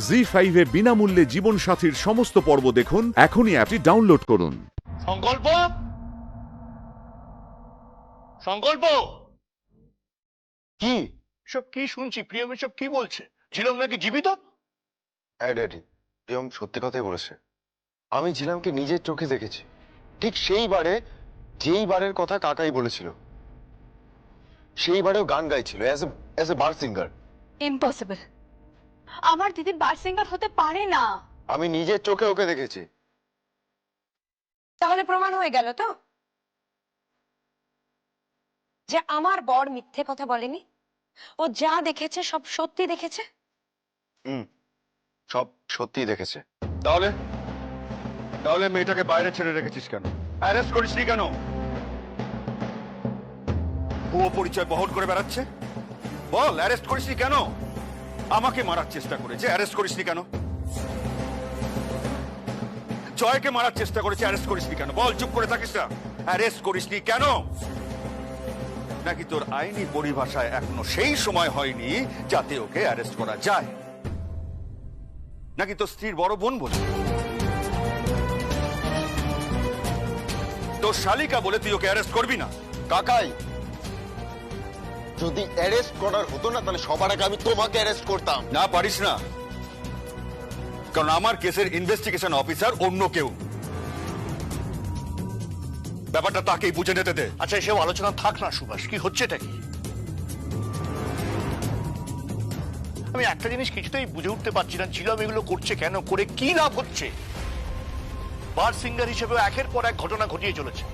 জি5 এ বিনামূল্যে জীবন সাথীর সমস্ত পর্ব দেখুন এখনই অ্যাপটি ডাউনলোড করুন। সংকল্প, সংকল্প, কি সব কি শুনছি? প্রিয়ম এসব কি বলছে? ঝিলম নাকি জীবিত? ড্যাডি, প্রিয়ম সত্যি কথাই বলেছে। আমি ঝিলামকে নিজের চোখে দেখেছি, ঠিক যেই বারের কথা কাকাই বলেছিল। সেই বারেও গান গাইছিল as a bar singer. Impossible. আমার দিদি বার সিঙ্গার হতে পারে না। আমি নিজের চোখে ওকে দেখেছি। তাহলে প্রমাণ হয়ে গেল তো যে আমার বর মিথ্যে কথা বলেনি, ও যা দেখেছে সব সত্যি দেখেছে। সব সত্যি দেখেছে। তাহলে তাহলে মেয়েটাকে বাইরে ছেড়ে রেখেছিস কেন? অ্যারেস্ট করিসনি কেন? ভুয়ো পরিচয় বহন করে বেড়াচ্ছে। বল, অ্যারেস্ট করিসনি কেন? আমাকে মারার চেষ্টা করেছে, অ্যারেস্ট করিসনি কেন? জয়কে মারার চেষ্টা করেছে, অ্যারেস্ট করিসনি কেন? বল, চুপ করে থাকিস না। অ্যারেস্ট করিসনি কেন? নাকি তোর আইনি পরিভাষায় এখনো সেই সময় হয়নি যাতে ওকে অ্যারেস্ট করা যায়? নাকি তোর স্ত্রীর বড় বোন বলে, তোর শালিকা বলে তুই ওকে অ্যারেস্ট করবি না? কাকাই, যদি অ্যারেস্ট করার হতো না তাহলে সবার আগে আমি তোমাকে অ্যারেস্ট করতাম। না, পারিস না, কারণ আমার কেসের ইনভেস্টিগেশন অফিসার অন্য কেউ। ব্যাপারটা তাকেই বুঝে নিতে দে। আচ্ছা, এসব আলোচনা থাক না সুভাষ, কি হচ্ছেটা কি? আমি একটা জিনিস কিছুতেই বুঝে উঠতে পারছি না, ঝিলম এগুলো করছে কেন, করে কি লাভ হচ্ছে? বার সিঙ্গার হিসেবে একের পর এক ঘটনা ঘটিয়ে চলেছে,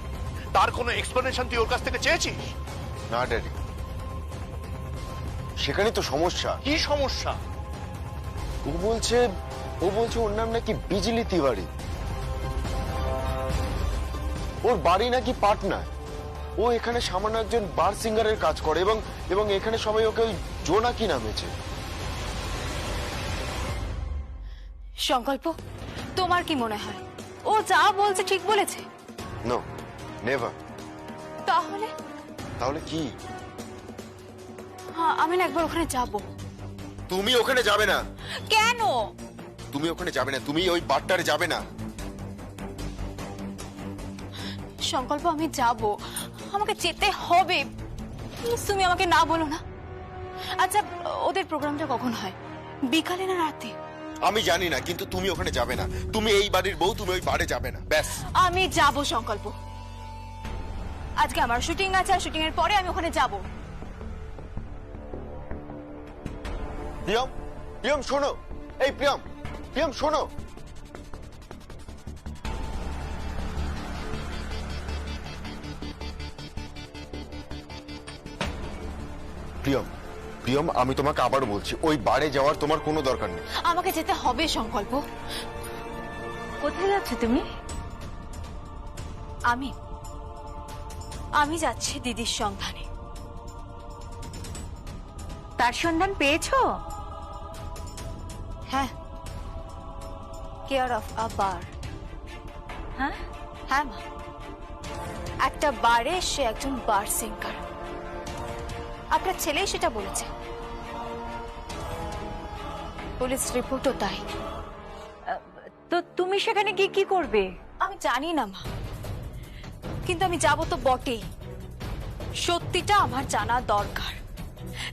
তার কোনো এক্সপ্লেনেশন তুই ওর কাছ থেকে চেয়েছিস? না ড্যাডি, সেখানে তো সমস্যা। কি সমস্যা? ও বলছে ওর নাম নাকি বিজলি তিওয়ারি। ওর বাড়ি নাকি পাটনা। ও এখানে সামান্য একজন বার সিঙ্গারের কাজ করে এবং এখানে সবাই ওকে ওই জোনাকি নামেছে। সংকল্প, তোমার কি মনে হয় ও যা বলছে ঠিক বলেছে? No, never. তাহলে কি? হ্যাঁ, আমি না একবার ওখানে যাব। তুমি ওখানে যাবে না। কেন? তুমি ওখানে যাবে না, তুমি ওই বারটারে যাবে না। সংকল্প, আমি যাব, আমাকে যেতে হবে। প্লিজ তুমি আমাকে না বলো না। আচ্ছা, ওদের প্রোগ্রামটা কখন হয়? বিকালে না রাতে? আমি জানি না, কিন্তু তুমি ওখানে যাবে না। তুমি এই বাড়ির বউ, তুমি ওই বারে যাবে না, ব্যাস। আমি যাব সংকল্প। আজকে আমার শুটিং আছে, আর শুটিং এর পরে আমি ওখানে যাব। প্রিয়ম শোনো। এই প্রিয়ম শোনো। প্রিয়ম, আমি তোমাকে আবার বলছি, ওই বারে যাওয়ার তোমার কোনো দরকার নেই। আমাকে যেতে হবে সংকল্প। কোথায় যাচ্ছ তুমি? আমি যাচ্ছি দিদির সন্ধানে। তার সন্ধান পেয়েছো? হ্যাঁ, কেয়ার অফ আ বার। হ্যাঁ, হ্যাঁ মা, একটা বারে সে একজন বার সিঙ্গার। আপনার ছেলেই সেটা বলেছে, পুলিশ রিপোর্টও তাই। তো তুমি সেখানে গিয়ে কি করবে? আমি জানি না মা, কিন্তু আমি যাব তো বটেই। সত্যিটা আমার জানা দরকার।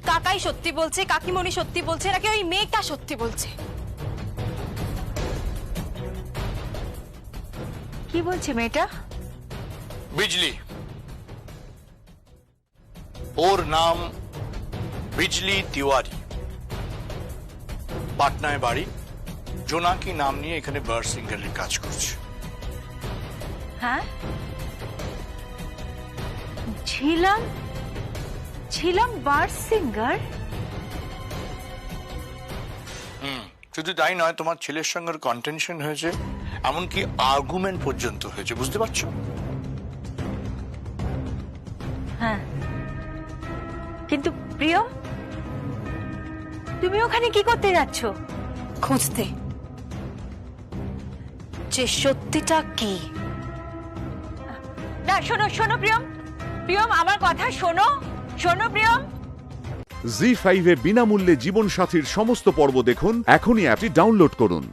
কাকাই সত্যি বলছে, কাকিমণি সত্যি বলছে, নাকি ওই মেয়েটা সত্যি বলছে? কি বলছে মেয়েটা? বিজলি, ওর নাম বিজলি তিওয়ারি, পাটনায় বাড়ি, জোনাকি নাম নিয়ে এখানে বার সিঙ্গারের কাজ করছে। হ্যাঁ, ছিলাম বার সিঙ্গার। শুধু তাই নয়, তোমার ছেলের সঙ্গে কন্টেনশন হয়েছে, এমনকি আর্গুমেন্ট পর্যন্ত হয়েছে, বুঝতে পারছো? হ্যাঁ, কিন্তু প্রিয়ম, তুমি ওখানে কি করতে যাচ্ছ? খুঁজতে যে সত্যিটা কি। না, শোনো প্রিয়ম, আমার কথা শোনো প্রিয়ম। জি5 এ বিনামূল্যে জীবনসাথীর সমস্ত পর্ব দেখুন এখনই অ্যাপটি ডাউনলোড করুন।